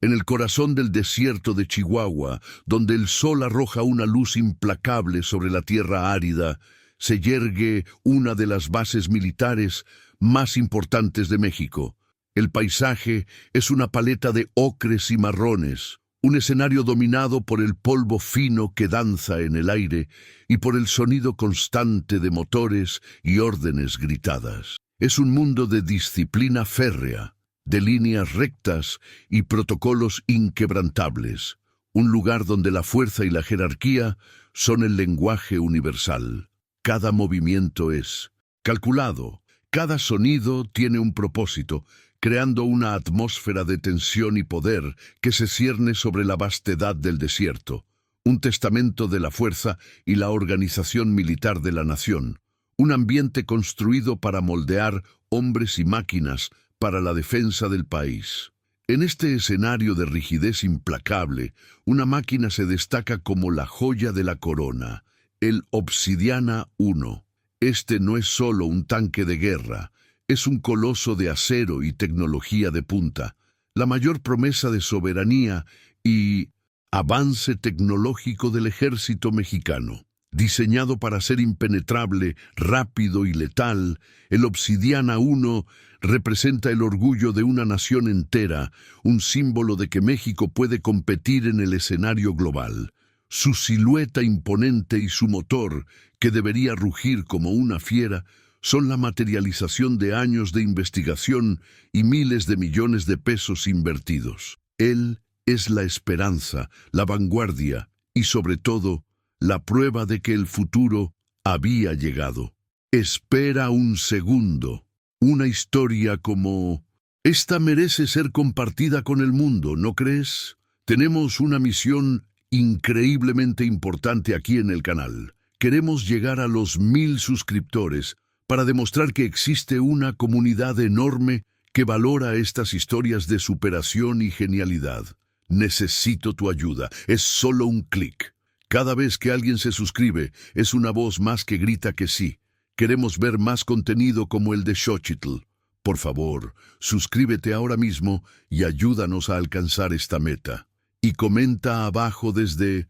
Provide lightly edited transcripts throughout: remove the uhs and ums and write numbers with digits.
En el corazón del desierto de Chihuahua, donde el sol arroja una luz implacable sobre la tierra árida, se yergue una de las bases militares más importantes de México. El paisaje es una paleta de ocres y marrones, un escenario dominado por el polvo fino que danza en el aire y por el sonido constante de motores y órdenes gritadas. Es un mundo de disciplina férrea, de líneas rectas y protocolos inquebrantables, un lugar donde la fuerza y la jerarquía son el lenguaje universal. Cada movimiento es calculado, cada sonido tiene un propósito, creando una atmósfera de tensión y poder que se cierne sobre la vastedad del desierto, un testamento de la fuerza y la organización militar de la nación, un ambiente construido para moldear hombres y máquinas para la defensa del país. En este escenario de rigidez implacable, una máquina se destaca como la joya de la corona, el Obsidiana 1. Este no es solo un tanque de guerra, es un coloso de acero y tecnología de punta, la mayor promesa de soberanía y avance tecnológico del ejército mexicano. Diseñado para ser impenetrable, rápido y letal, el Obsidiana 1 representa el orgullo de una nación entera, un símbolo de que México puede competir en el escenario global. Su silueta imponente y su motor, que debería rugir como una fiera, son la materialización de años de investigación y miles de millones de pesos invertidos. Él es la esperanza, la vanguardia y, sobre todo, la prueba de que el futuro había llegado. Espera un segundo. Una historia como esta merece ser compartida con el mundo, ¿no crees? Tenemos una misión increíblemente importante aquí en el canal. Queremos llegar a los 1000 suscriptores para demostrar que existe una comunidad enorme que valora estas historias de superación y genialidad. Necesito tu ayuda. Es solo un clic. Cada vez que alguien se suscribe, es una voz más que grita que sí. Queremos ver más contenido como el de Xochitl. Por favor, suscríbete ahora mismo y ayúdanos a alcanzar esta meta. Y comenta abajo desde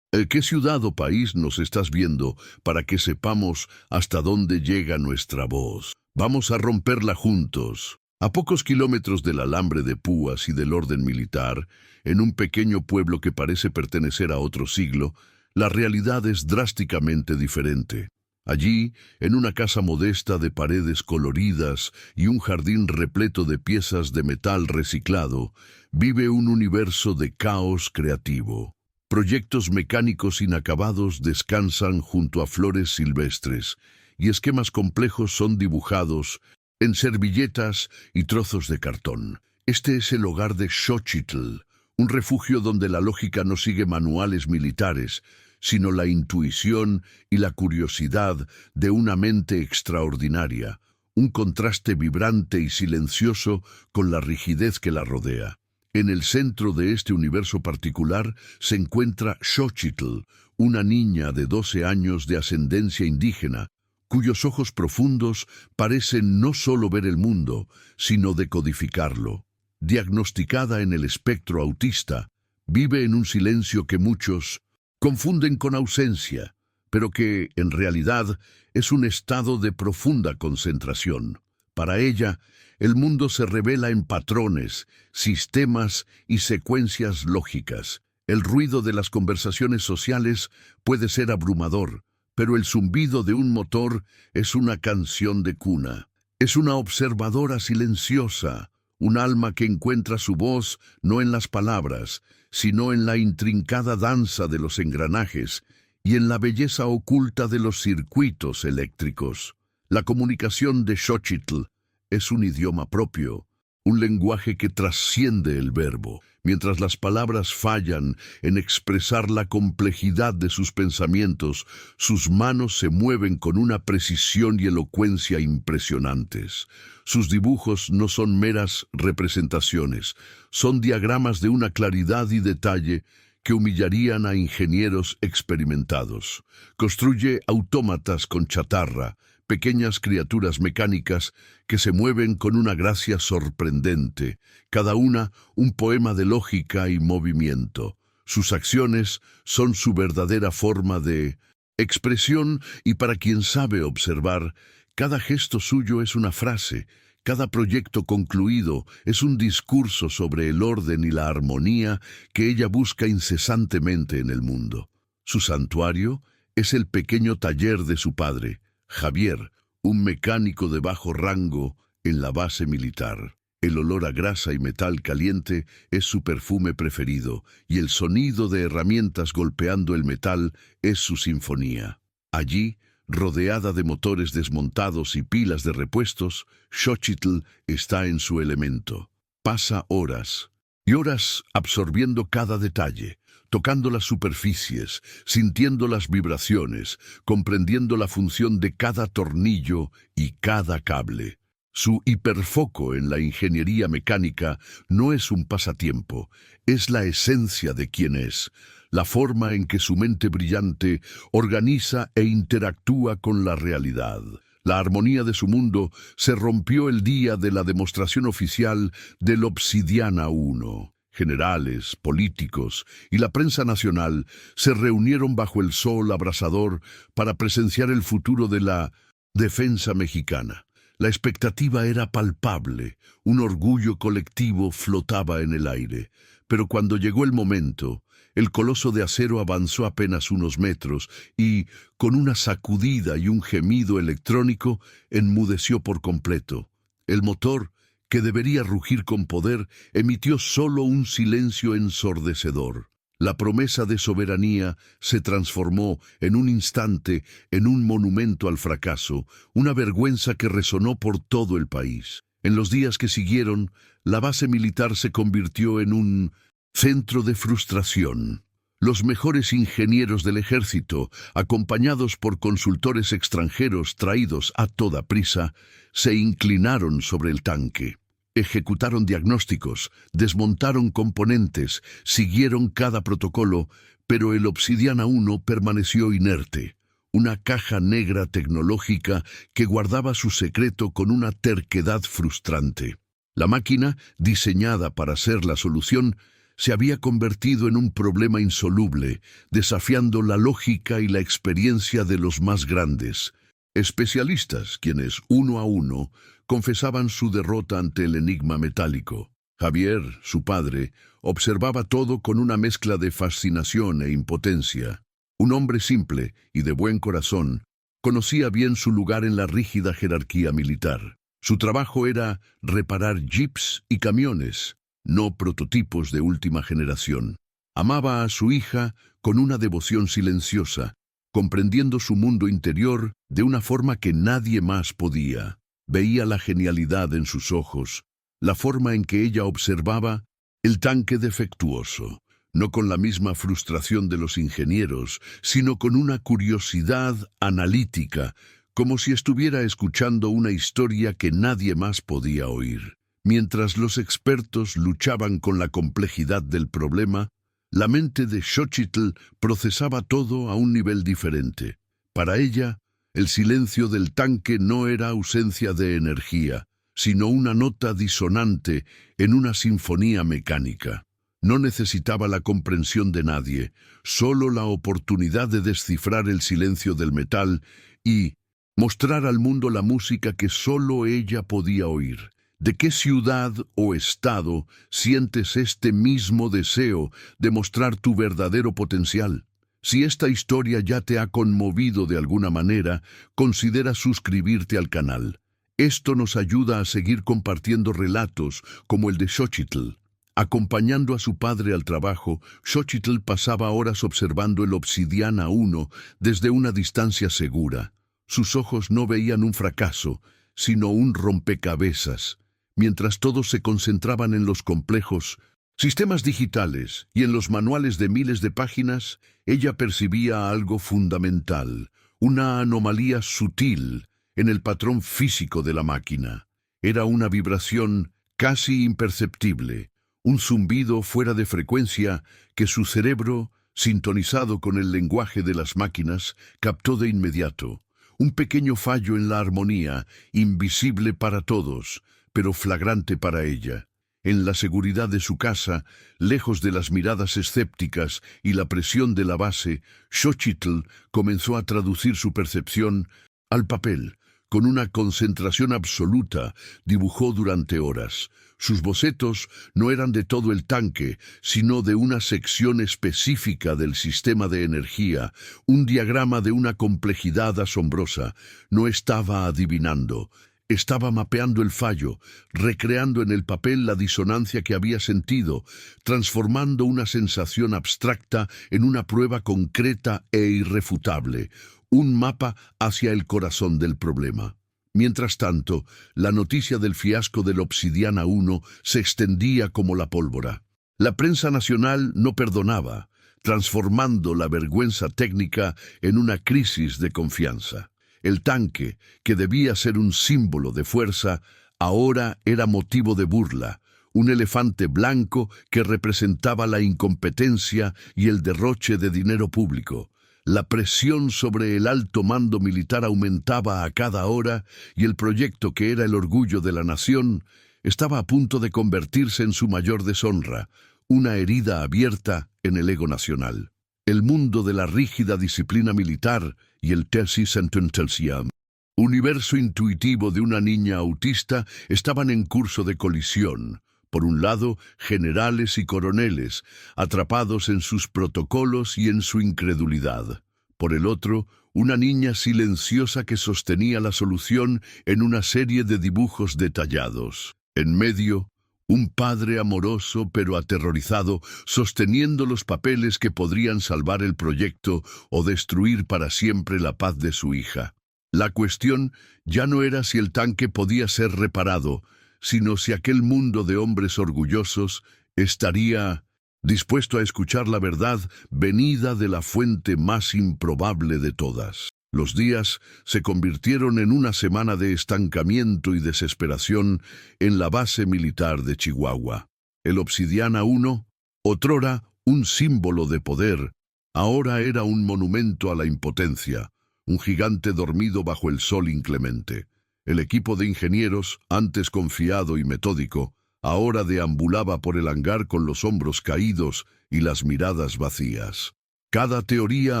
qué ciudad o país nos estás viendo para que sepamos hasta dónde llega nuestra voz. Vamos a romperla juntos. A pocos kilómetros del alambre de púas y del orden militar, en un pequeño pueblo que parece pertenecer a otro siglo, la realidad es drásticamente diferente. Allí, en una casa modesta de paredes coloridas y un jardín repleto de piezas de metal reciclado, vive un universo de caos creativo. Proyectos mecánicos inacabados descansan junto a flores silvestres, y esquemas complejos son dibujados en servilletas y trozos de cartón. Este es el hogar de Xochitl, un refugio donde la lógica no sigue manuales militares, sino la intuición y la curiosidad de una mente extraordinaria, un contraste vibrante y silencioso con la rigidez que la rodea. En el centro de este universo particular se encuentra Xochitl, una niña de 12 años de ascendencia indígena, cuyos ojos profundos parecen no solo ver el mundo, sino decodificarlo. Diagnosticada en el espectro autista, vive en un silencio que muchos confunden con ausencia, pero que, en realidad, es un estado de profunda concentración. Para ella, el mundo se revela en patrones, sistemas y secuencias lógicas. El ruido de las conversaciones sociales puede ser abrumador, pero el zumbido de un motor es una canción de cuna. Es una observadora silenciosa, un alma que encuentra su voz no en las palabras, sino en la intrincada danza de los engranajes y en la belleza oculta de los circuitos eléctricos. La comunicación de Xochitl es un idioma propio, un lenguaje que trasciende el verbo. Mientras las palabras fallan en expresar la complejidad de sus pensamientos, sus manos se mueven con una precisión y elocuencia impresionantes. Sus dibujos no son meras representaciones, son diagramas de una claridad y detalle que humillarían a ingenieros experimentados. Construye autómatas con chatarra, pequeñas criaturas mecánicas que se mueven con una gracia sorprendente, cada una un poema de lógica y movimiento. Sus acciones son su verdadera forma de expresión y para quien sabe observar, cada gesto suyo es una frase, cada proyecto concluido es un discurso sobre el orden y la armonía que ella busca incesantemente en el mundo. Su santuario es el pequeño taller de su padre, Javier, un mecánico de bajo rango en la base militar. El olor a grasa y metal caliente es su perfume preferido, y el sonido de herramientas golpeando el metal es su sinfonía. Allí, rodeada de motores desmontados y pilas de repuestos, Xochitl está en su elemento. Pasa horas y horas absorbiendo cada detalle, tocando las superficies, sintiendo las vibraciones, comprendiendo la función de cada tornillo y cada cable. Su hiperfoco en la ingeniería mecánica no es un pasatiempo, es la esencia de quien es, la forma en que su mente brillante organiza e interactúa con la realidad. La armonía de su mundo se rompió el día de la demostración oficial del Obsidiana 1. Generales, políticos y la prensa nacional se reunieron bajo el sol abrasador para presenciar el futuro de la defensa mexicana. La expectativa era palpable, un orgullo colectivo flotaba en el aire, pero cuando llegó el momento, el coloso de acero avanzó apenas unos metros y, con una sacudida y un gemido electrónico, enmudeció por completo. El motor, que debería rugir con poder, emitió solo un silencio ensordecedor. La promesa de soberanía se transformó en un instante en un monumento al fracaso, una vergüenza que resonó por todo el país. En los días que siguieron, la base militar se convirtió en un centro de frustración. Los mejores ingenieros del ejército, acompañados por consultores extranjeros traídos a toda prisa, se inclinaron sobre el tanque. Ejecutaron diagnósticos, desmontaron componentes, siguieron cada protocolo, pero el Obsidiana 1 permaneció inerte, una caja negra tecnológica que guardaba su secreto con una terquedad frustrante. La máquina, diseñada para ser la solución, se había convertido en un problema insoluble, desafiando la lógica y la experiencia de los más grandes especialistas, quienes, uno a uno, confesaban su derrota ante el enigma metálico. Javier, su padre, observaba todo con una mezcla de fascinación e impotencia. Un hombre simple y de buen corazón, conocía bien su lugar en la rígida jerarquía militar. Su trabajo era reparar jeeps y camiones, no prototipos de última generación. Amaba a su hija con una devoción silenciosa, comprendiendo su mundo interior de una forma que nadie más podía. Veía la genialidad en sus ojos, la forma en que ella observaba el tanque defectuoso, no con la misma frustración de los ingenieros, sino con una curiosidad analítica, como si estuviera escuchando una historia que nadie más podía oír. Mientras los expertos luchaban con la complejidad del problema, la mente de Xochitl procesaba todo a un nivel diferente. Para ella, el silencio del tanque no era ausencia de energía, sino una nota disonante en una sinfonía mecánica. No necesitaba la comprensión de nadie, solo la oportunidad de descifrar el silencio del metal y mostrar al mundo la música que solo ella podía oír. ¿De qué ciudad o estado sientes este mismo deseo de mostrar tu verdadero potencial? Si esta historia ya te ha conmovido de alguna manera, considera suscribirte al canal. Esto nos ayuda a seguir compartiendo relatos como el de Xochitl. Acompañando a su padre al trabajo, Xochitl pasaba horas observando el Obsidiana 1 desde una distancia segura. Sus ojos no veían un fracaso, sino un rompecabezas. Mientras todos se concentraban en los complejos sistemas digitales y en los manuales de miles de páginas, ella percibía algo fundamental, una anomalía sutil en el patrón físico de la máquina. Era una vibración casi imperceptible, un zumbido fuera de frecuencia que su cerebro, sintonizado con el lenguaje de las máquinas, captó de inmediato. Un pequeño fallo en la armonía, invisible para todos, pero flagrante para ella. En la seguridad de su casa, lejos de las miradas escépticas y la presión de la base, Xochitl comenzó a traducir su percepción al papel. Con una concentración absoluta, dibujó durante horas. Sus bocetos no eran de todo el tanque, sino de una sección específica del sistema de energía, un diagrama de una complejidad asombrosa. No estaba adivinando. Estaba mapeando el fallo, recreando en el papel la disonancia que había sentido, transformando una sensación abstracta en una prueba concreta e irrefutable, un mapa hacia el corazón del problema. Mientras tanto, la noticia del fiasco del Obsidiana 1 se extendía como la pólvora. La prensa nacional no perdonaba, transformando la vergüenza técnica en una crisis de confianza. El tanque, que debía ser un símbolo de fuerza, ahora era motivo de burla, un elefante blanco que representaba la incompetencia y el derroche de dinero público. La presión sobre el alto mando militar aumentaba a cada hora y el proyecto que era el orgullo de la nación estaba a punto de convertirse en su mayor deshonra, una herida abierta en el ego nacional. El mundo de la rígida disciplina militar y el tesis sentenciam, universo intuitivo de una niña autista, estaban en curso de colisión. Por un lado, generales y coroneles, atrapados en sus protocolos y en su incredulidad. Por el otro, una niña silenciosa que sostenía la solución en una serie de dibujos detallados. En medio, un padre amoroso pero aterrorizado, sosteniendo los papeles que podrían salvar el proyecto o destruir para siempre la paz de su hija. La cuestión ya no era si el tanque podía ser reparado, sino si aquel mundo de hombres orgullosos estaría dispuesto a escuchar la verdad venida de la fuente más improbable de todas. Los días se convirtieron en una semana de estancamiento y desesperación en la base militar de Chihuahua. El Obsidiana 1, otrora un símbolo de poder, ahora era un monumento a la impotencia, un gigante dormido bajo el sol inclemente. El equipo de ingenieros, antes confiado y metódico, ahora deambulaba por el hangar con los hombros caídos y las miradas vacías. Cada teoría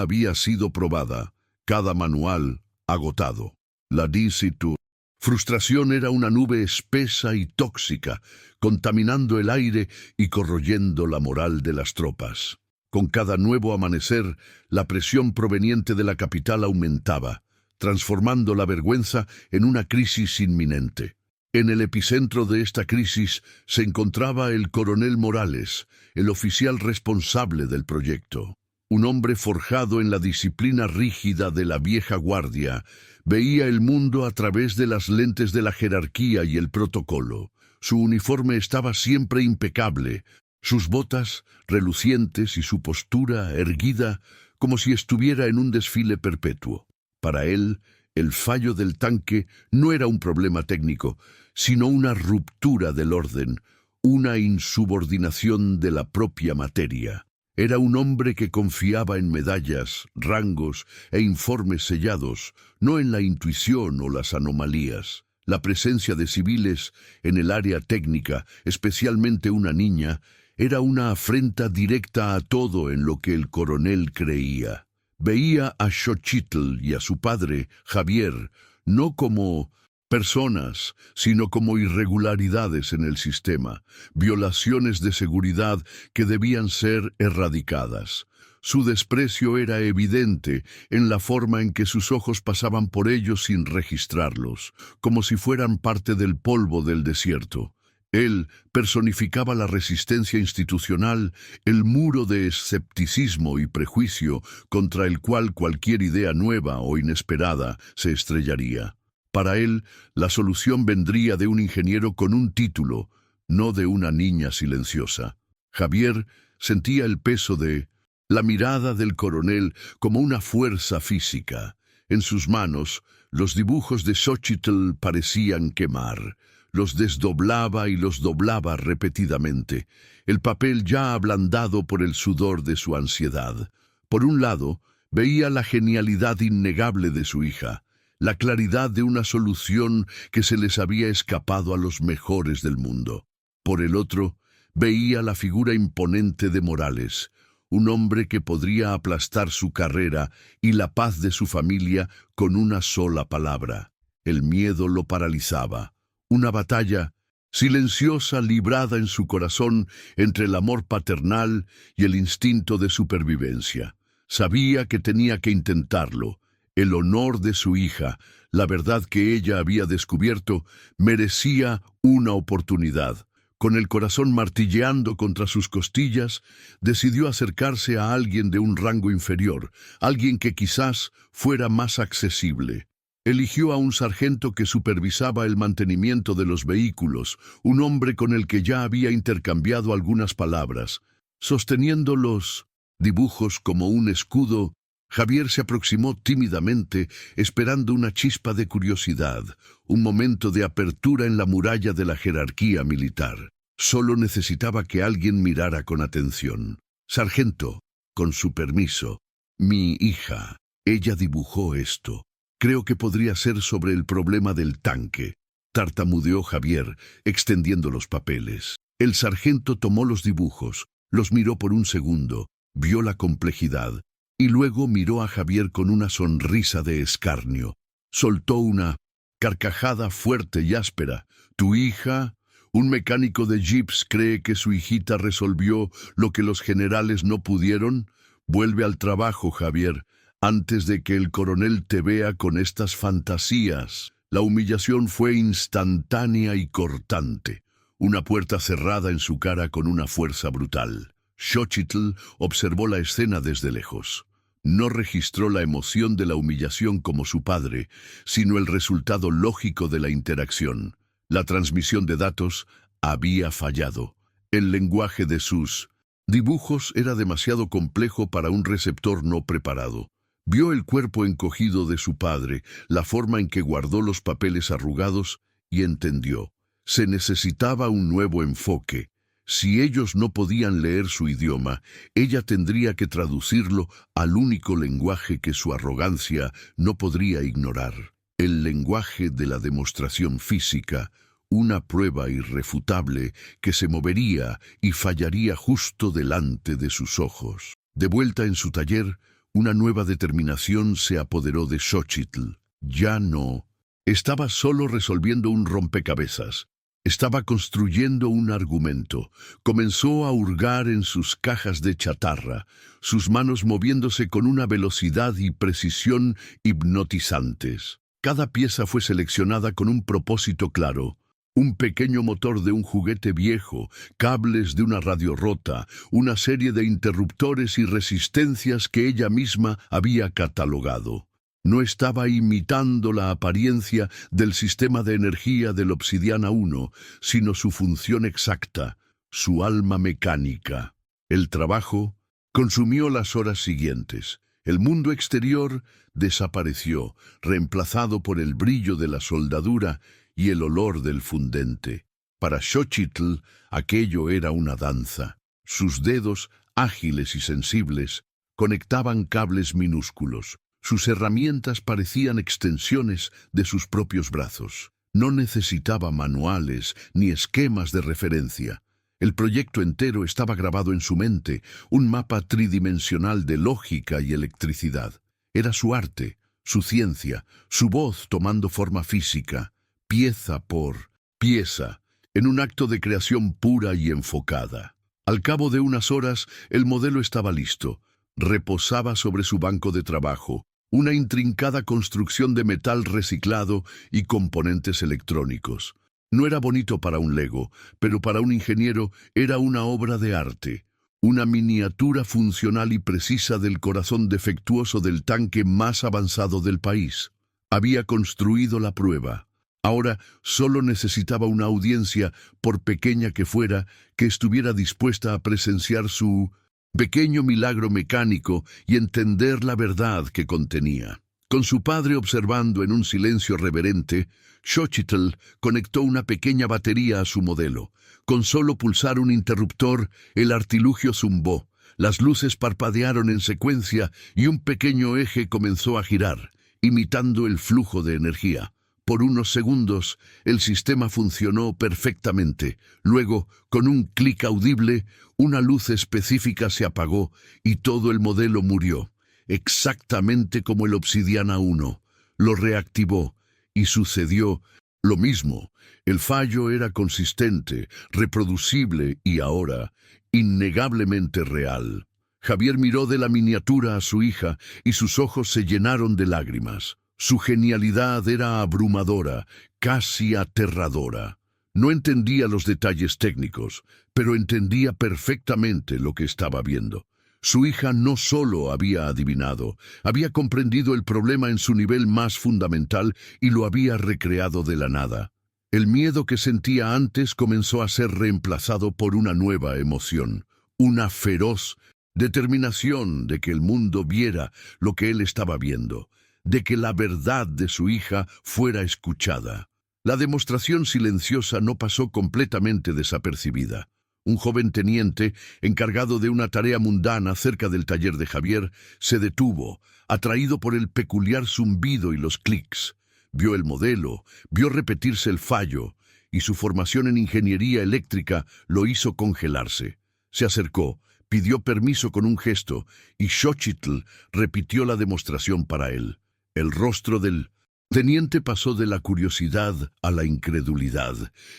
había sido probada, cada manual agotado. La disitu. Frustración era una nube espesa y tóxica, contaminando el aire y corroyendo la moral de las tropas. Con cada nuevo amanecer, la presión proveniente de la capital aumentaba, transformando la vergüenza en una crisis inminente. En el epicentro de esta crisis se encontraba el coronel Morales, el oficial responsable del proyecto. Un hombre forjado en la disciplina rígida de la vieja guardia, veía el mundo a través de las lentes de la jerarquía y el protocolo. Su uniforme estaba siempre impecable, sus botas relucientes y su postura erguida como si estuviera en un desfile perpetuo. Para él, el fallo del tanque no era un problema técnico, sino una ruptura del orden, una insubordinación de la propia materia. Era un hombre que confiaba en medallas, rangos e informes sellados, no en la intuición o las anomalías. La presencia de civiles en el área técnica, especialmente una niña, era una afrenta directa a todo en lo que el coronel creía. Veía a Xochitl y a su padre, Javier, no como personas, sino como irregularidades en el sistema, violaciones de seguridad que debían ser erradicadas. Su desprecio era evidente en la forma en que sus ojos pasaban por ellos sin registrarlos, como si fueran parte del polvo del desierto. Él personificaba la resistencia institucional, el muro de escepticismo y prejuicio contra el cual cualquier idea nueva o inesperada se estrellaría. Para él, la solución vendría de un ingeniero con un título, no de una niña silenciosa. Javier sentía el peso de la mirada del coronel como una fuerza física. En sus manos, los dibujos de Xochitl parecían quemar. Los desdoblaba y los doblaba repetidamente, el papel ya ablandado por el sudor de su ansiedad. Por un lado, veía la genialidad innegable de su hija, la claridad de una solución que se les había escapado a los mejores del mundo. Por el otro, veía la figura imponente de Morales, un hombre que podría aplastar su carrera y la paz de su familia con una sola palabra. El miedo lo paralizaba. Una batalla silenciosa librada en su corazón entre el amor paternal y el instinto de supervivencia. Sabía que tenía que intentarlo. El honor de su hija, la verdad que ella había descubierto, merecía una oportunidad. Con el corazón martilleando contra sus costillas, decidió acercarse a alguien de un rango inferior, alguien que quizás fuera más accesible. Eligió a un sargento que supervisaba el mantenimiento de los vehículos, un hombre con el que ya había intercambiado algunas palabras. Sosteniendo los dibujos como un escudo, Javier se aproximó tímidamente, esperando una chispa de curiosidad, un momento de apertura en la muralla de la jerarquía militar. Solo necesitaba que alguien mirara con atención. «Sargento, con su permiso, mi hija, ella dibujó esto. Creo que podría ser sobre el problema del tanque», tartamudeó Javier, extendiendo los papeles. El sargento tomó los dibujos, los miró por un segundo, vio la complejidad, y luego miró a Javier con una sonrisa de escarnio. Soltó una carcajada fuerte y áspera. «¿Tu hija? ¿Un mecánico de jeeps cree que su hijita resolvió lo que los generales no pudieron? Vuelve al trabajo, Javier, antes de que el coronel te vea con estas fantasías». La humillación fue instantánea y cortante. Una puerta cerrada en su cara con una fuerza brutal. Xochitl observó la escena desde lejos. No registró la emoción de la humillación como su padre, sino el resultado lógico de la interacción. La transmisión de datos había fallado. El lenguaje de sus dibujos era demasiado complejo para un receptor no preparado. Vio el cuerpo encogido de su padre, la forma en que guardó los papeles arrugados, y entendió. Se necesitaba un nuevo enfoque. Si ellos no podían leer su idioma, ella tendría que traducirlo al único lenguaje que su arrogancia no podría ignorar. El lenguaje de la demostración física, una prueba irrefutable que se movería y fallaría justo delante de sus ojos. De vuelta en su taller, una nueva determinación se apoderó de Xochitl. Ya no estaba solo resolviendo un rompecabezas. Estaba construyendo un argumento. Comenzó a hurgar en sus cajas de chatarra, sus manos moviéndose con una velocidad y precisión hipnotizantes. Cada pieza fue seleccionada con un propósito claro. Un pequeño motor de un juguete viejo, cables de una radio rota, una serie de interruptores y resistencias que ella misma había catalogado. No estaba imitando la apariencia del sistema de energía del Obsidiana 1, sino su función exacta, su alma mecánica. El trabajo consumió las horas siguientes. El mundo exterior desapareció, reemplazado por el brillo de la soldadura y el olor del fundente. Para Xochitl, aquello era una danza. Sus dedos, ágiles y sensibles, conectaban cables minúsculos. Sus herramientas parecían extensiones de sus propios brazos. No necesitaba manuales ni esquemas de referencia. El proyecto entero estaba grabado en su mente, un mapa tridimensional de lógica y electricidad. Era su arte, su ciencia, su voz tomando forma física, pieza por pieza, en un acto de creación pura y enfocada. Al cabo de unas horas, el modelo estaba listo. Reposaba sobre su banco de trabajo, una intrincada construcción de metal reciclado y componentes electrónicos. No era bonito para un Lego, pero para un ingeniero era una obra de arte, una miniatura funcional y precisa del corazón defectuoso del tanque más avanzado del país. Había construido la prueba. Ahora solo necesitaba una audiencia, por pequeña que fuera, que estuviera dispuesta a presenciar su pequeño milagro mecánico y entender la verdad que contenía. Con su padre observando en un silencio reverente, Xochitl conectó una pequeña batería a su modelo. Con solo pulsar un interruptor, el artilugio zumbó. Las luces parpadearon en secuencia y un pequeño eje comenzó a girar. imitando el flujo de energía. Por unos segundos, el sistema funcionó perfectamente. Luego, con un clic audible, una luz específica se apagó y todo el modelo murió, exactamente como el Obsidiana 1. Lo reactivó y sucedió lo mismo. El fallo era consistente, reproducible y ahora innegablemente real. Javier miró de la miniatura a su hija y sus ojos se llenaron de lágrimas. Su genialidad era abrumadora, casi aterradora. No entendía los detalles técnicos, pero entendía perfectamente lo que estaba viendo. Su hija no solo había adivinado, había comprendido el problema en su nivel más fundamental y lo había recreado de la nada. El miedo que sentía antes comenzó a ser reemplazado por una nueva emoción, una feroz determinación de que el mundo viera lo que él estaba viendo, de que la verdad de su hija fuera escuchada. La demostración silenciosa no pasó completamente desapercibida. Un joven teniente, encargado de una tarea mundana cerca del taller de Javier, se detuvo, atraído por el peculiar zumbido y los clics. Vio el modelo, vio repetirse el fallo, y su formación en ingeniería eléctrica lo hizo congelarse. Se acercó, pidió permiso con un gesto, y Xochitl repitió la demostración para él. El rostro del teniente pasó de la curiosidad a la incredulidad,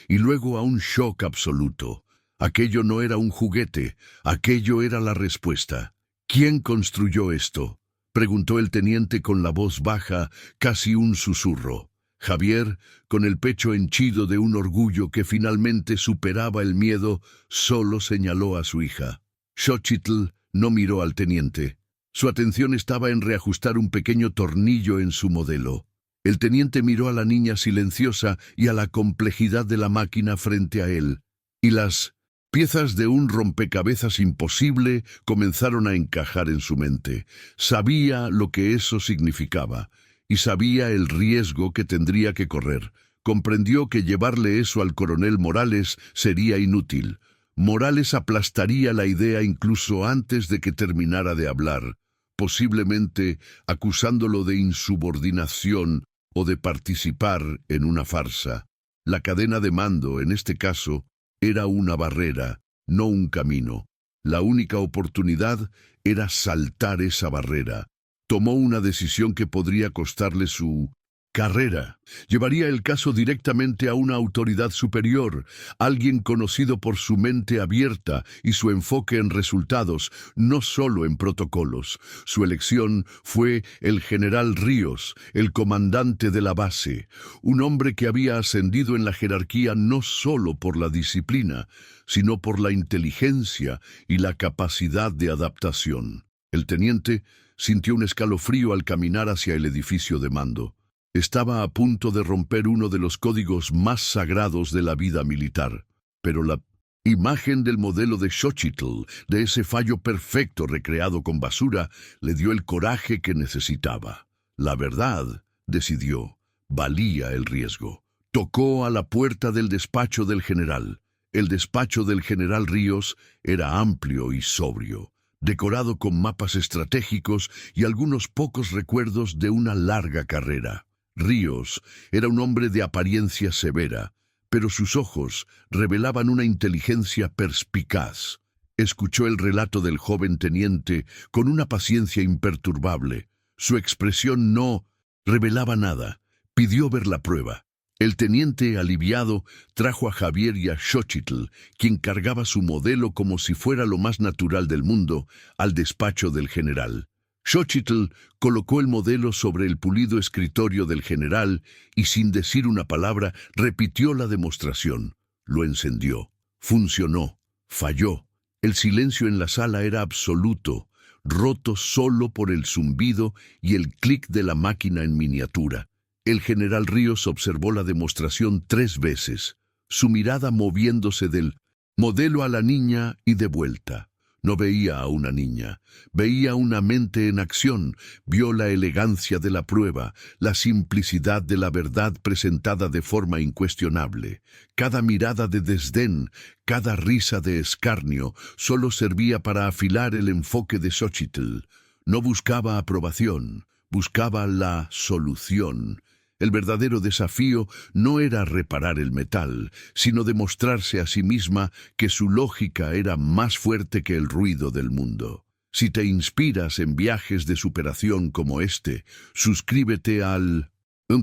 y luego a un shock absoluto. Aquello no era un juguete, aquello era la respuesta. ¿Quién construyó esto?, preguntó el teniente con la voz baja, casi un susurro. Javier, con el pecho henchido de un orgullo que finalmente superaba el miedo, solo señaló a su hija. Xochitl no miró al teniente. Su atención estaba en reajustar un pequeño tornillo en su modelo. El teniente miró a la niña silenciosa y a la complejidad de la máquina frente a él, y las piezas de un rompecabezas imposible comenzaron a encajar en su mente. Sabía lo que eso significaba, y sabía el riesgo que tendría que correr. Comprendió que llevarle eso al coronel Morales sería inútil. Morales aplastaría la idea incluso antes de que terminara de hablar, posiblemente acusándolo de insubordinación o de participar en una farsa. La cadena de mando, en este caso, era una barrera, no un camino. La única oportunidad era saltar esa barrera. Tomó una decisión que podría costarle su carrera. Llevaría el caso directamente a una autoridad superior, alguien conocido por su mente abierta y su enfoque en resultados, no solo en protocolos. Su elección fue el general Ríos, el comandante de la base, un hombre que había ascendido en la jerarquía no solo por la disciplina, sino por la inteligencia y la capacidad de adaptación. El teniente sintió un escalofrío al caminar hacia el edificio de mando. Estaba a punto de romper uno de los códigos más sagrados de la vida militar, pero la imagen del modelo de Xochitl, de ese fallo perfecto recreado con basura, le dio el coraje que necesitaba. La verdad, decidió, valía el riesgo. Tocó a la puerta del despacho del general. El despacho del general Ríos era amplio y sobrio, decorado con mapas estratégicos y algunos pocos recuerdos de una larga carrera. Ríos era un hombre de apariencia severa, pero sus ojos revelaban una inteligencia perspicaz. Escuchó el relato del joven teniente con una paciencia imperturbable. Su expresión no revelaba nada. Pidió ver la prueba. El teniente, aliviado, trajo a Javier y a Xochitl, quien cargaba su modelo como si fuera lo más natural del mundo, al despacho del general. Xochitl colocó el modelo sobre el pulido escritorio del general y, sin decir una palabra, repitió la demostración. Lo encendió. Funcionó. Falló. El silencio en la sala era absoluto, roto solo por el zumbido y el clic de la máquina en miniatura. El general Ríos observó la demostración 3 veces, su mirada moviéndose del modelo a la niña y de vuelta. No veía a una niña, veía una mente en acción, vio la elegancia de la prueba, la simplicidad de la verdad presentada de forma incuestionable. Cada mirada de desdén, cada risa de escarnio, solo servía para afilar el enfoque de Xochitl. No buscaba aprobación, buscaba la solución. El verdadero desafío no era reparar el metal, sino demostrarse a sí misma que su lógica era más fuerte que el ruido del mundo. Si te inspiras en viajes de superación como este, suscríbete al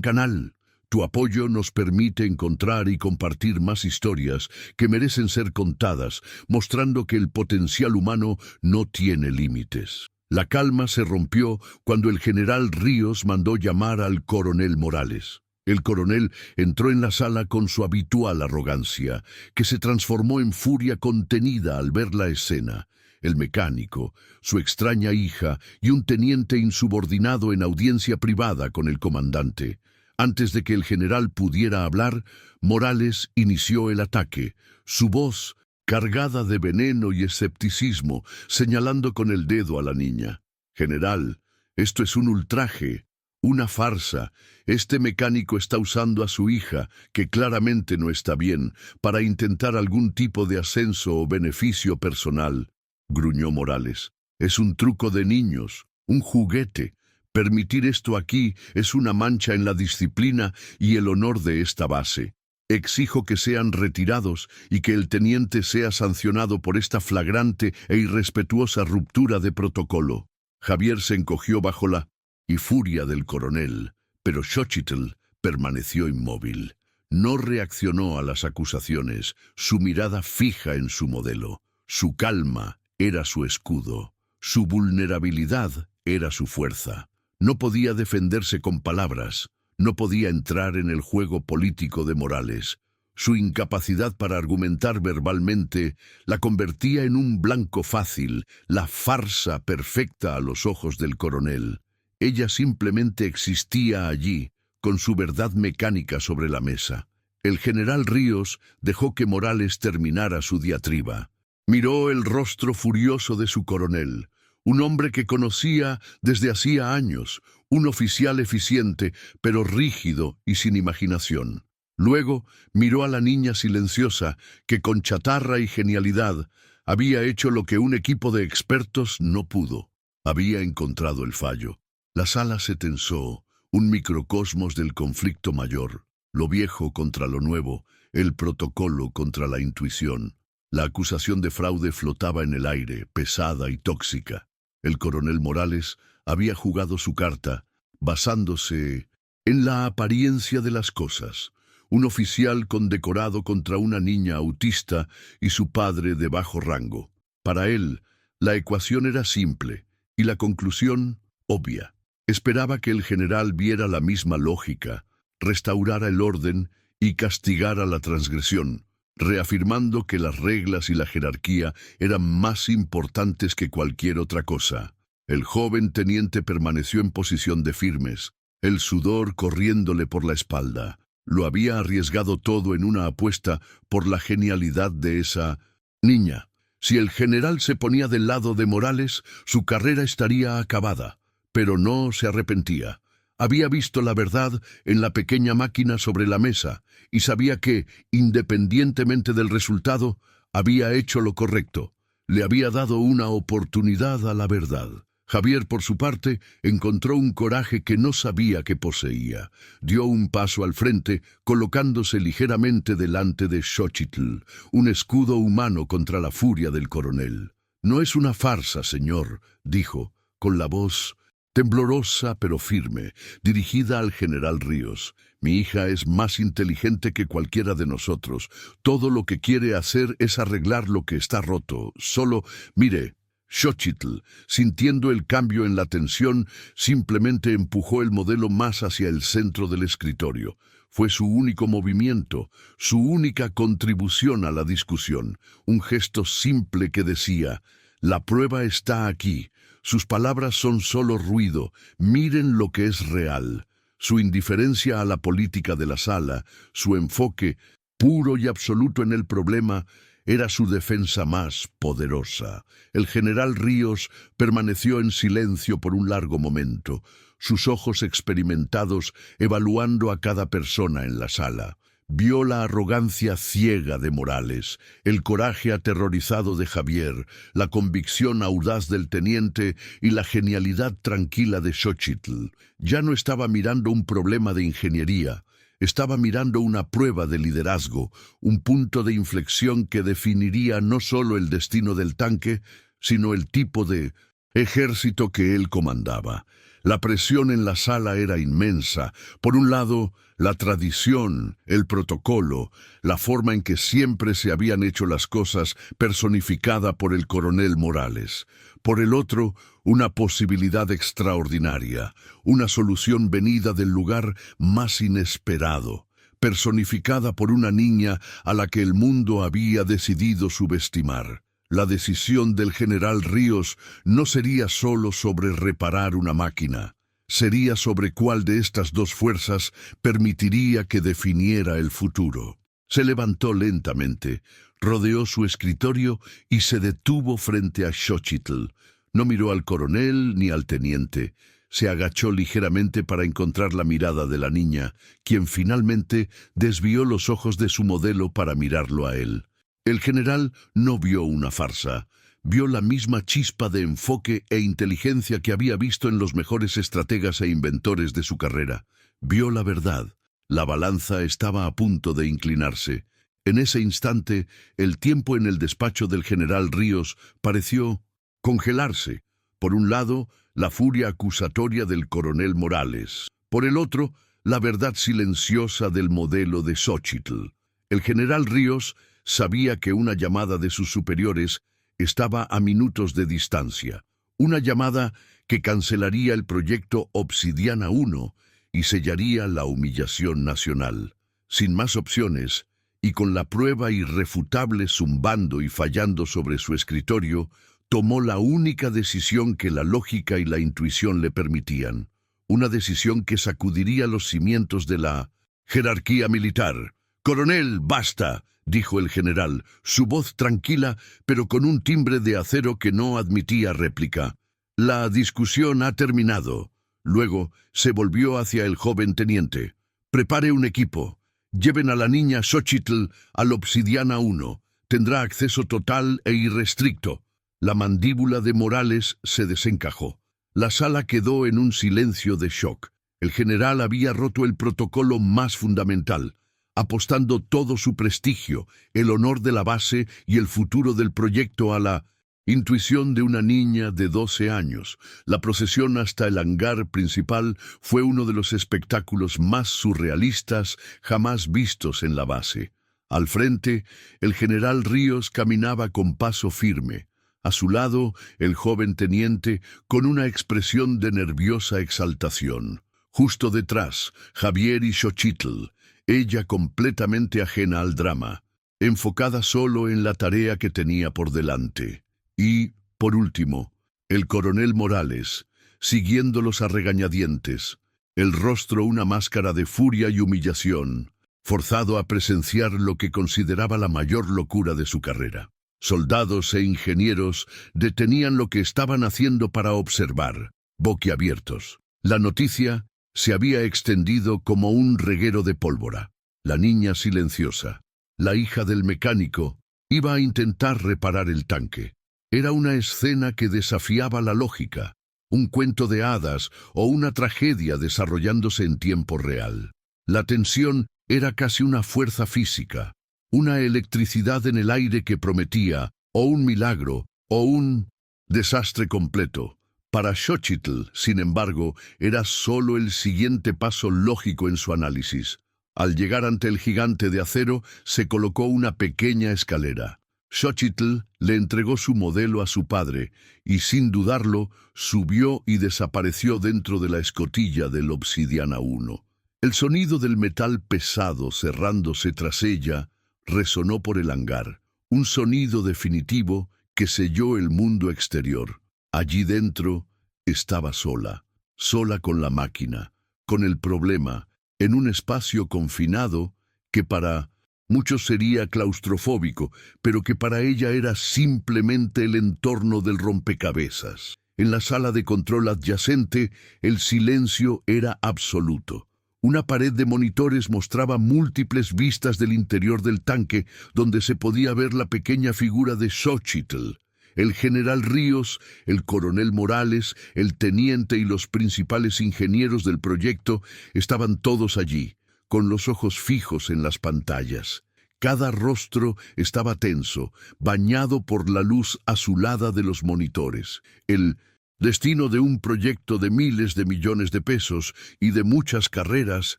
canal. Tu apoyo nos permite encontrar y compartir más historias que merecen ser contadas, mostrando que el potencial humano no tiene límites. La calma se rompió cuando el general Ríos mandó llamar al coronel Morales. El coronel entró en la sala con su habitual arrogancia, que se transformó en furia contenida al ver la escena. El mecánico, su extraña hija y un teniente insubordinado en audiencia privada con el comandante. Antes de que el general pudiera hablar, Morales inició el ataque. Su voz, cargada de veneno y escepticismo, señalando con el dedo a la niña. «General, esto es un ultraje, una farsa. Este mecánico está usando a su hija, que claramente no está bien, para intentar algún tipo de ascenso o beneficio personal», gruñó Morales. «Es un truco de niños, un juguete. Permitir esto aquí es una mancha en la disciplina y el honor de esta base. Exijo que sean retirados y que el teniente sea sancionado por esta flagrante e irrespetuosa ruptura de protocolo». Javier se encogió bajo la furia del coronel, pero Xochitl permaneció inmóvil. No reaccionó a las acusaciones, su mirada fija en su modelo. Su calma era su escudo, su vulnerabilidad era su fuerza. No podía defenderse con palabras, no podía entrar en el juego político de Morales. Su incapacidad para argumentar verbalmente la convertía en un blanco fácil, la farsa perfecta a los ojos del coronel. Ella simplemente existía allí, con su verdad mecánica sobre la mesa. El general Ríos dejó que Morales terminara su diatriba. Miró el rostro furioso de su coronel, un hombre que conocía desde hacía años, un oficial eficiente, pero rígido y sin imaginación. Luego miró a la niña silenciosa, que con chatarra y genialidad había hecho lo que un equipo de expertos no pudo. Había encontrado el fallo. La sala se tensó, un microcosmos del conflicto mayor, lo viejo contra lo nuevo, el protocolo contra la intuición. La acusación de fraude flotaba en el aire, pesada y tóxica. El coronel Morales había jugado su carta, basándose en la apariencia de las cosas. Un oficial condecorado contra una niña autista y su padre de bajo rango. Para él, la ecuación era simple y la conclusión obvia. Esperaba que el general viera la misma lógica, restaurara el orden y castigara la transgresión, reafirmando que las reglas y la jerarquía eran más importantes que cualquier otra cosa. El joven teniente permaneció en posición de firmes, el sudor corriéndole por la espalda. Lo había arriesgado todo en una apuesta por la genialidad de esa niña. Si el general se ponía del lado de Morales, su carrera estaría acabada, pero no se arrepentía. Había visto la verdad en la pequeña máquina sobre la mesa y sabía que, independientemente del resultado, había hecho lo correcto. Le había dado una oportunidad a la verdad. Javier, por su parte, encontró un coraje que no sabía que poseía. Dio un paso al frente, colocándose ligeramente delante de Xochitl, un escudo humano contra la furia del coronel. «No es una farsa, señor», dijo, con la voz temblorosa pero firme, dirigida al general Ríos. «Mi hija es más inteligente que cualquiera de nosotros. Todo lo que quiere hacer es arreglar lo que está roto. Solo, mire». Xochitl, sintiendo el cambio en la tensión, simplemente empujó el modelo más hacia el centro del escritorio. Fue su único movimiento, su única contribución a la discusión, un gesto simple que decía: «La prueba está aquí. Sus palabras son solo ruido. Miren lo que es real». Su indiferencia a la política de la sala, su enfoque puro y absoluto en el problema, era su defensa más poderosa. El general Ríos permaneció en silencio por un largo momento, sus ojos experimentados evaluando a cada persona en la sala. Vio la arrogancia ciega de Morales, el coraje aterrorizado de Javier, la convicción audaz del teniente y la genialidad tranquila de Xochitl. Ya no estaba mirando un problema de ingeniería, estaba mirando una prueba de liderazgo, un punto de inflexión que definiría no solo el destino del tanque, sino el tipo de ejército que él comandaba. La presión en la sala era inmensa. Por un lado, la tradición, el protocolo, la forma en que siempre se habían hecho las cosas personificada por el coronel Morales. Por el otro, una posibilidad extraordinaria, una solución venida del lugar más inesperado, personificada por una niña a la que el mundo había decidido subestimar. La decisión del general Ríos no sería solo sobre reparar una máquina, sería sobre cuál de estas dos fuerzas permitiría que definiera el futuro. Se levantó lentamente, rodeó su escritorio y se detuvo frente a Xochitl. No miró al coronel ni al teniente. Se agachó ligeramente para encontrar la mirada de la niña, quien finalmente desvió los ojos de su modelo para mirarlo a él. El general no vio una farsa, vio la misma chispa de enfoque e inteligencia que había visto en los mejores estrategas e inventores de su carrera. Vio la verdad. La balanza estaba a punto de inclinarse. En ese instante, el tiempo en el despacho del general Ríos pareció congelarse. Por un lado, la furia acusatoria del coronel Morales. Por el otro, la verdad silenciosa del modelo de Xochitl. El general Ríos sabía que una llamada de sus superiores estaba a minutos de distancia, una llamada que cancelaría el proyecto Obsidiana 1 y sellaría la humillación nacional. Sin más opciones, y con la prueba irrefutable zumbando y fallando sobre su escritorio, tomó la única decisión que la lógica y la intuición le permitían, una decisión que sacudiría los cimientos de la jerarquía militar. «Coronel, basta», dijo el general, su voz tranquila, pero con un timbre de acero que no admitía réplica. «La discusión ha terminado». Luego se volvió hacia el joven teniente. «Prepare un equipo. Lleven a la niña Xochitl al Obsidiana 1. Tendrá acceso total e irrestricto». La mandíbula de Morales se desencajó. La sala quedó en un silencio de shock. El general había roto el protocolo más fundamental, apostando todo su prestigio, el honor de la base y el futuro del proyecto a la intuición de una niña de 12 años. La procesión hasta el hangar principal fue uno de los espectáculos más surrealistas jamás vistos en la base. Al frente, el general Ríos caminaba con paso firme. A su lado, el joven teniente con una expresión de nerviosa exaltación. Justo detrás, Javier y Xochitl, ella completamente ajena al drama, enfocada solo en la tarea que tenía por delante. Y, por último, el coronel Morales, siguiéndolos a regañadientes, el rostro una máscara de furia y humillación, forzado a presenciar lo que consideraba la mayor locura de su carrera. Soldados e ingenieros detenían lo que estaban haciendo para observar, boquiabiertos. La noticia se había extendido como un reguero de pólvora. La niña silenciosa, la hija del mecánico, iba a intentar reparar el tanque. Era una escena que desafiaba la lógica, un cuento de hadas o una tragedia desarrollándose en tiempo real. La tensión era casi una fuerza física, una electricidad en el aire que prometía o un milagro o un desastre completo. Para Xochitl, sin embargo, era solo el siguiente paso lógico en su análisis. Al llegar ante el gigante de acero, se colocó una pequeña escalera. Xochitl le entregó su modelo a su padre y, sin dudarlo, subió y desapareció dentro de la escotilla del Obsidiana 1. El sonido del metal pesado cerrándose tras ella resonó por el hangar, un sonido definitivo que selló el mundo exterior. Allí dentro estaba sola, sola con la máquina, con el problema, en un espacio confinado que para muchos sería claustrofóbico, pero que para ella era simplemente el entorno del rompecabezas. En la sala de control adyacente, el silencio era absoluto. Una pared de monitores mostraba múltiples vistas del interior del tanque, donde se podía ver la pequeña figura de Xochitl. El general Ríos, el coronel Morales, el teniente y los principales ingenieros del proyecto estaban todos allí, con los ojos fijos en las pantallas. Cada rostro estaba tenso, bañado por la luz azulada de los monitores. El destino de un proyecto de miles de millones de pesos y de muchas carreras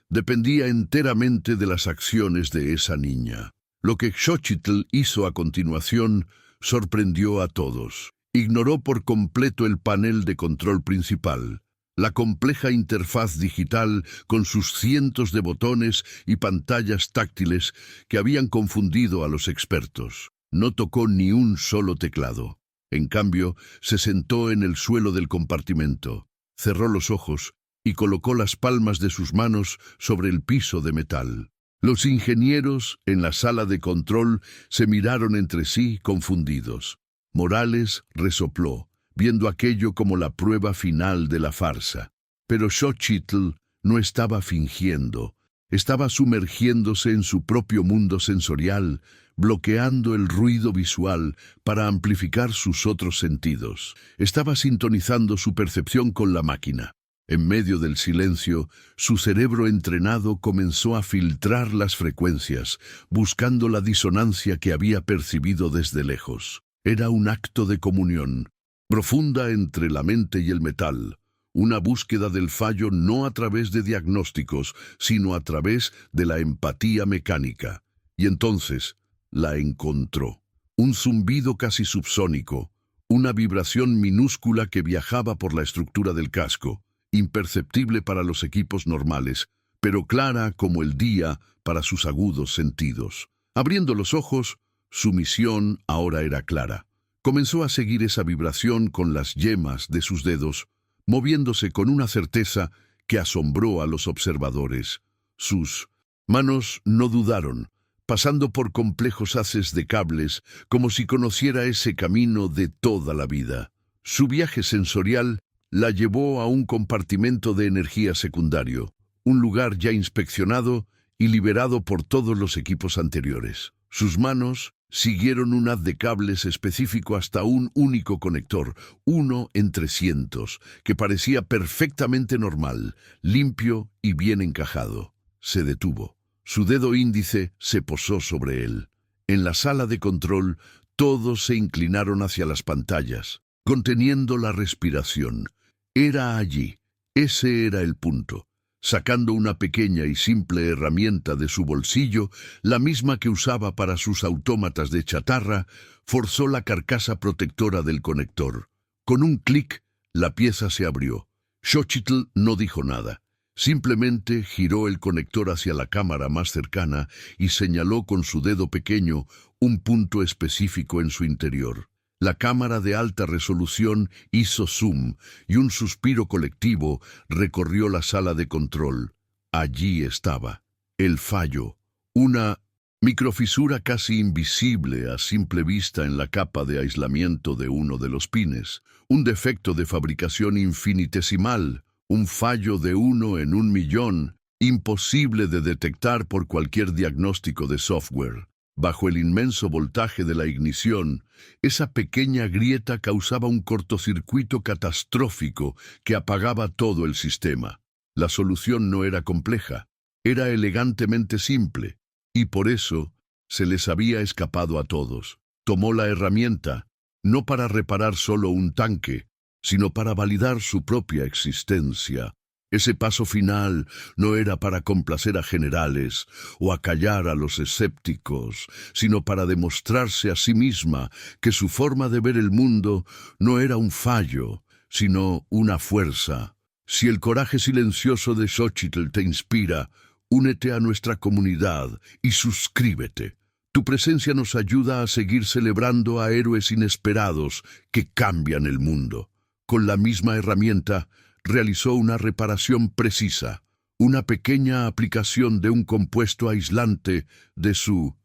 dependía enteramente de las acciones de esa niña. Lo que Xochitl hizo a continuación sorprendió a todos. Ignoró por completo el panel de control principal, la compleja interfaz digital con sus cientos de botones y pantallas táctiles que habían confundido a los expertos. No tocó ni un solo teclado. En cambio, se sentó en el suelo del compartimento, cerró los ojos y colocó las palmas de sus manos sobre el piso de metal. Los ingenieros en la sala de control se miraron entre sí confundidos. Morales resopló, viendo aquello como la prueba final de la farsa. Pero Xochitl no estaba fingiendo, estaba sumergiéndose en su propio mundo sensorial, bloqueando el ruido visual para amplificar sus otros sentidos. Estaba sintonizando su percepción con la máquina. En medio del silencio, su cerebro entrenado comenzó a filtrar las frecuencias, buscando la disonancia que había percibido desde lejos. Era un acto de comunión, profunda entre la mente y el metal, una búsqueda del fallo no a través de diagnósticos, sino a través de la empatía mecánica. Y entonces la encontró. Un zumbido casi subsónico, una vibración minúscula que viajaba por la estructura del casco, imperceptible para los equipos normales, pero clara como el día para sus agudos sentidos. Abriendo los ojos, su misión ahora era clara. Comenzó a seguir esa vibración con las yemas de sus dedos, moviéndose con una certeza que asombró a los observadores. Sus manos no dudaron, pasando por complejos haces de cables, como si conociera ese camino de toda la vida. Su viaje sensorial la llevó a un compartimento de energía secundario, un lugar ya inspeccionado y liberado por todos los equipos anteriores. Sus manos siguieron un haz de cables específico hasta un único conector, uno entre cientos, que parecía perfectamente normal, limpio y bien encajado. Se detuvo. Su dedo índice se posó sobre él. En la sala de control, todos se inclinaron hacia las pantallas, conteniendo la respiración. Era allí. Ese era el punto. Sacando una pequeña y simple herramienta de su bolsillo, la misma que usaba para sus autómatas de chatarra, forzó la carcasa protectora del conector. Con un clic, la pieza se abrió. Xochitl no dijo nada. Simplemente giró el conector hacia la cámara más cercana y señaló con su dedo pequeño un punto específico en su interior. La cámara de alta resolución hizo zoom y un suspiro colectivo recorrió la sala de control. Allí estaba, el fallo, una microfisura casi invisible a simple vista en la capa de aislamiento de uno de los pines, un defecto de fabricación infinitesimal, un fallo de 1 en 1.000.000, imposible de detectar por cualquier diagnóstico de software. Bajo el inmenso voltaje de la ignición, esa pequeña grieta causaba un cortocircuito catastrófico que apagaba todo el sistema. La solución no era compleja, era elegantemente simple, y por eso se les había escapado a todos. Tomó la herramienta, no para reparar solo un tanque, sino para validar su propia existencia. Ese paso final no era para complacer a generales o acallar a los escépticos, sino para demostrarse a sí misma que su forma de ver el mundo no era un fallo, sino una fuerza. Si el coraje silencioso de Xochitl te inspira, únete a nuestra comunidad y suscríbete. Tu presencia nos ayuda a seguir celebrando a héroes inesperados que cambian el mundo. Con la misma herramienta, realizó una reparación precisa, una pequeña aplicación de un compuesto aislante de su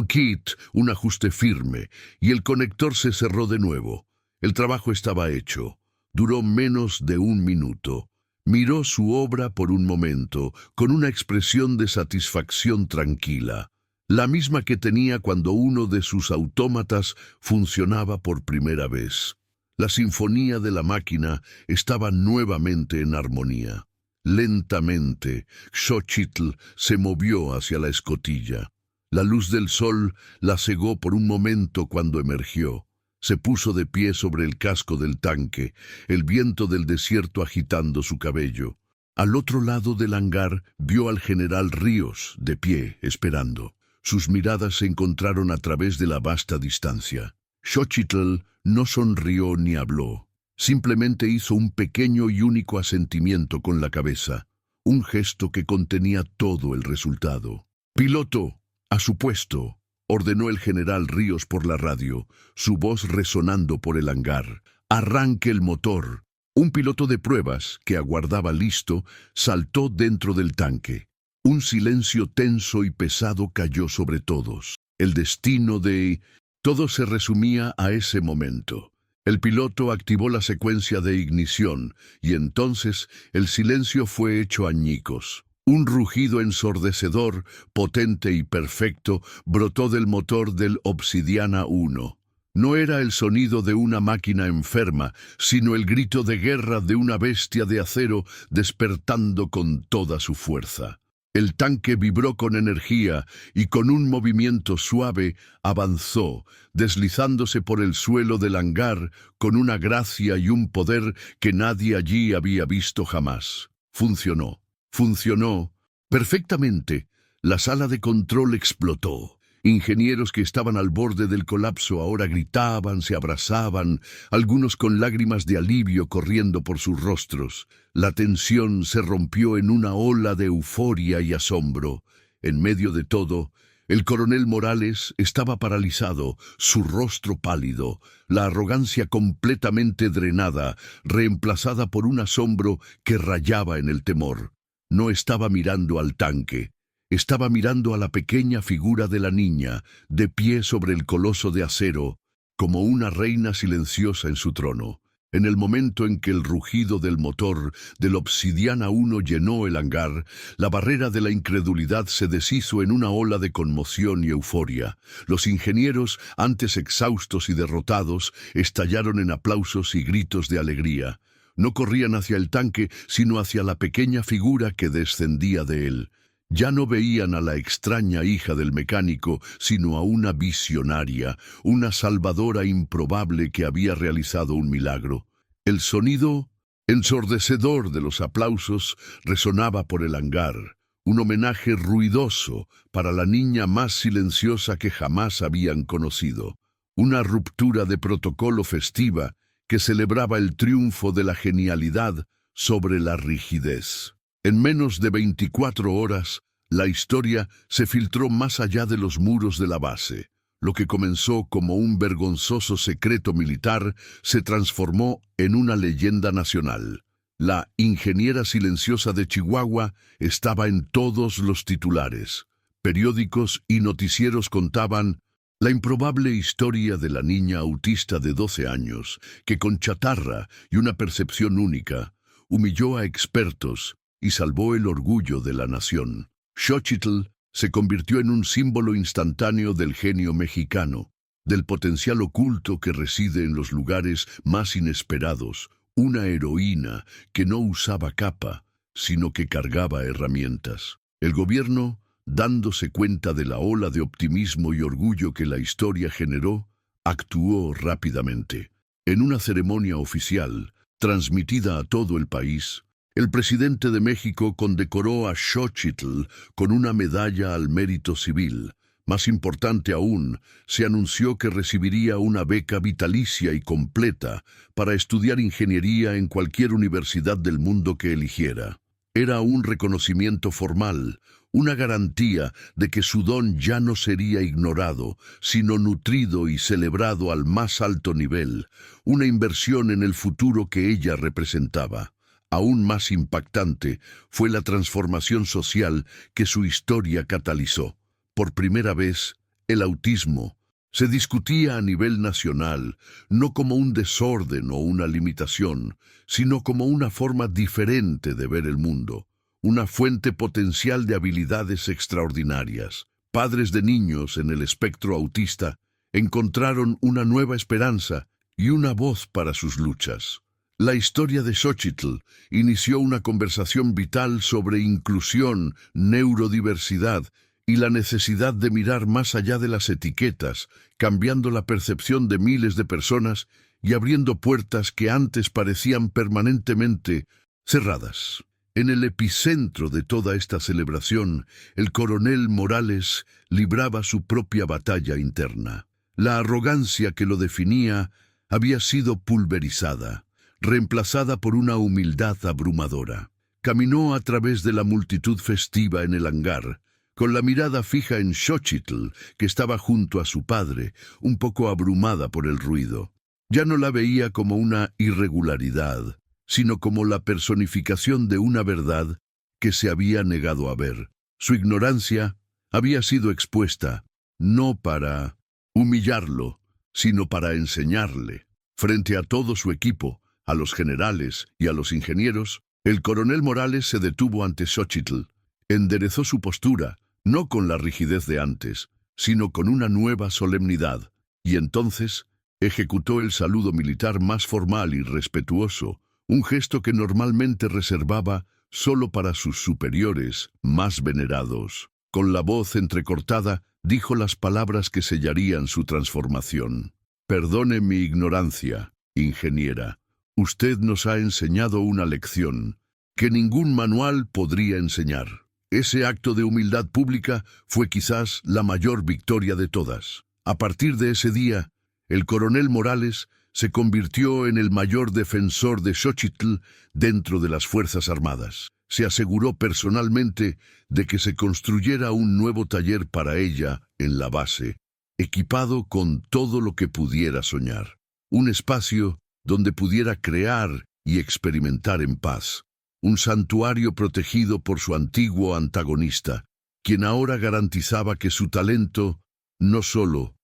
kit, un ajuste firme, y el conector se cerró de nuevo. El trabajo estaba hecho. Duró menos de 1 minuto. Miró su obra por un momento, con una expresión de satisfacción tranquila, la misma que tenía cuando uno de sus autómatas funcionaba por primera vez. La sinfonía de la máquina estaba nuevamente en armonía. Lentamente, Xochitl se movió hacia la escotilla. La luz del sol la cegó por un momento cuando emergió. Se puso de pie sobre el casco del tanque, el viento del desierto agitando su cabello. Al otro lado del hangar vio al general Ríos, de pie, esperando. Sus miradas se encontraron a través de la vasta distancia. Xochitl no sonrió ni habló. Simplemente hizo un pequeño y único asentimiento con la cabeza, un gesto que contenía todo el resultado. «Piloto, a su puesto», ordenó el general Ríos por la radio, su voz resonando por el hangar. «Arranque el motor». Un piloto de pruebas, que aguardaba listo, saltó dentro del tanque. Un silencio tenso y pesado cayó sobre todos. El destino de... Todo se resumía a ese momento. El piloto activó la secuencia de ignición, y entonces el silencio fue hecho añicos. Un rugido ensordecedor, potente y perfecto, brotó del motor del Obsidiana 1. No era el sonido de una máquina enferma, sino el grito de guerra de una bestia de acero despertando con toda su fuerza. El tanque vibró con energía y con un movimiento suave avanzó, deslizándose por el suelo del hangar con una gracia y un poder que nadie allí había visto jamás. Funcionó perfectamente. La sala de control explotó. Ingenieros que estaban al borde del colapso ahora gritaban, se abrazaban, algunos con lágrimas de alivio corriendo por sus rostros. La tensión se rompió en una ola de euforia y asombro. En medio de todo, el coronel Morales estaba paralizado, su rostro pálido, la arrogancia completamente drenada, reemplazada por un asombro que rayaba en el temor. No estaba mirando al tanque. Estaba mirando a la pequeña figura de la niña, de pie sobre el coloso de acero, como una reina silenciosa en su trono. En el momento en que el rugido del motor del Obsidiana 1 llenó el hangar, la barrera de la incredulidad se deshizo en una ola de conmoción y euforia. Los ingenieros, antes exhaustos y derrotados, estallaron en aplausos y gritos de alegría. No corrían hacia el tanque, sino hacia la pequeña figura que descendía de él. Ya no veían a la extraña hija del mecánico, sino a una visionaria, una salvadora improbable que había realizado un milagro. El sonido ensordecedor de los aplausos resonaba por el hangar, un homenaje ruidoso para la niña más silenciosa que jamás habían conocido, una ruptura de protocolo festiva que celebraba el triunfo de la genialidad sobre la rigidez. En menos de 24 horas, la historia se filtró más allá de los muros de la base. Lo que comenzó como un vergonzoso secreto militar se transformó en una leyenda nacional. La ingeniera silenciosa de Chihuahua estaba en todos los titulares. Periódicos y noticieros contaban la improbable historia de la niña autista de 12 años, que con chatarra y una percepción única, humilló a expertos y salvó el orgullo de la nación. Xochitl se convirtió en un símbolo instantáneo del genio mexicano, del potencial oculto que reside en los lugares más inesperados, una heroína que no usaba capa, sino que cargaba herramientas. El gobierno, dándose cuenta de la ola de optimismo y orgullo que la historia generó, actuó rápidamente. En una ceremonia oficial, transmitida a todo el país, el presidente de México condecoró a Xochitl con una medalla al mérito civil. Más importante aún, se anunció que recibiría una beca vitalicia y completa para estudiar ingeniería en cualquier universidad del mundo que eligiera. Era un reconocimiento formal, una garantía de que su don ya no sería ignorado, sino nutrido y celebrado al más alto nivel, una inversión en el futuro que ella representaba. Aún más impactante fue la transformación social que su historia catalizó. Por primera vez, el autismo, Se discutía a nivel nacional, no como un desorden o una limitación, sino como una forma diferente de ver el mundo, una fuente potencial de habilidades extraordinarias. Padres de niños en el espectro autista encontraron una nueva esperanza y una voz para sus luchas. La historia de Xochitl inició una conversación vital sobre inclusión, neurodiversidad y la necesidad de mirar más allá de las etiquetas, cambiando la percepción de miles de personas y abriendo puertas que antes parecían permanentemente cerradas. En el epicentro de toda esta celebración, el coronel Morales libraba su propia batalla interna. La arrogancia que lo definía había sido pulverizada, reemplazada por una humildad abrumadora. Caminó a través de la multitud festiva en el hangar, con la mirada fija en Xochitl, que estaba junto a su padre, un poco abrumada por el ruido. Ya no la veía como una irregularidad, sino como la personificación de una verdad que se había negado a ver. Su ignorancia había sido expuesta, no para humillarlo, sino para enseñarle. Frente a todo su equipo, a los generales y a los ingenieros, el coronel Morales se detuvo ante Xochitl. Enderezó su postura, no con la rigidez de antes, sino con una nueva solemnidad, y entonces ejecutó el saludo militar más formal y respetuoso, un gesto que normalmente reservaba solo para sus superiores más venerados. Con la voz entrecortada, dijo las palabras que sellarían su transformación. «Perdone mi ignorancia, ingeniera. Usted nos ha enseñado una lección que ningún manual podría enseñar». Ese acto de humildad pública fue quizás la mayor victoria de todas. A partir de ese día, el coronel Morales se convirtió en el mayor defensor de Xochitl dentro de las Fuerzas Armadas. Se aseguró personalmente de que se construyera un nuevo taller para ella en la base, equipado con todo lo que pudiera soñar. Un espacio donde pudiera crear y experimentar en paz. Un santuario protegido por su antiguo antagonista, quien ahora garantizaba que su talento no solo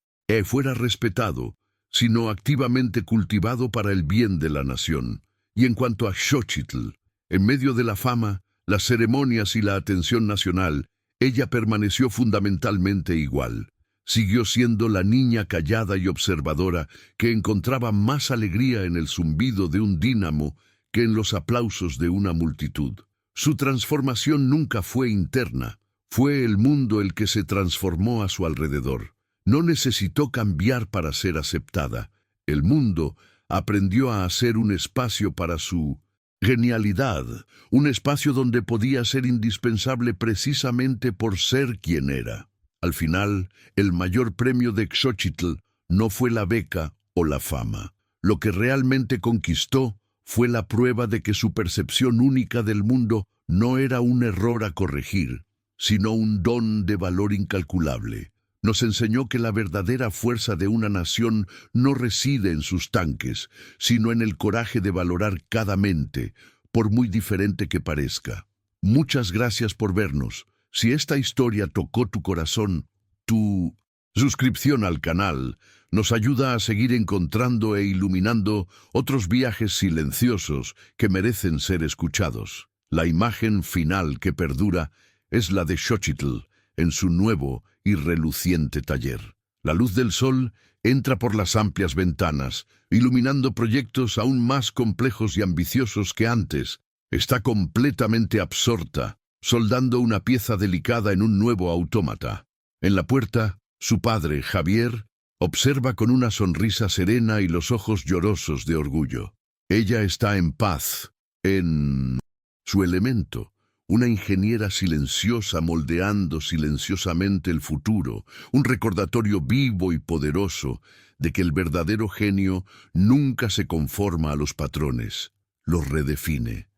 fuera respetado, sino activamente cultivado para el bien de la nación. Y en cuanto a Xochitl, en medio de la fama, las ceremonias y la atención nacional, ella permaneció fundamentalmente igual. Siguió siendo la niña callada y observadora que encontraba más alegría en el zumbido de un dínamo que en los aplausos de una multitud. Su transformación nunca fue interna, fue el mundo el que se transformó a su alrededor. No necesitó cambiar para ser aceptada. El mundo aprendió a hacer un espacio para su genialidad, un espacio donde podía ser indispensable precisamente por ser quien era. Al final, el mayor premio de Xochitl no fue la beca o la fama. Lo que realmente conquistó fue la prueba de que su percepción única del mundo no era un error a corregir, sino un don de valor incalculable. Nos enseñó que la verdadera fuerza de una nación no reside en sus tanques, sino en el coraje de valorar cada mente, por muy diferente que parezca. Muchas gracias por vernos. Si esta historia tocó tu corazón, tu suscripción al canal nos ayuda a seguir encontrando e iluminando otros viajes silenciosos que merecen ser escuchados. La imagen final que perdura es la de Xochitl en su nuevo y reluciente taller. La luz del sol entra por las amplias ventanas, iluminando proyectos aún más complejos y ambiciosos que antes. Está completamente absorta, soldando una pieza delicada en un nuevo autómata. En la puerta, su padre, Javier, observa con una sonrisa serena y los ojos llorosos de orgullo. Ella está en paz, en su elemento, una ingeniera silenciosa moldeando silenciosamente el futuro, un recordatorio vivo y poderoso de que el verdadero genio nunca se conforma a los patrones, los redefine.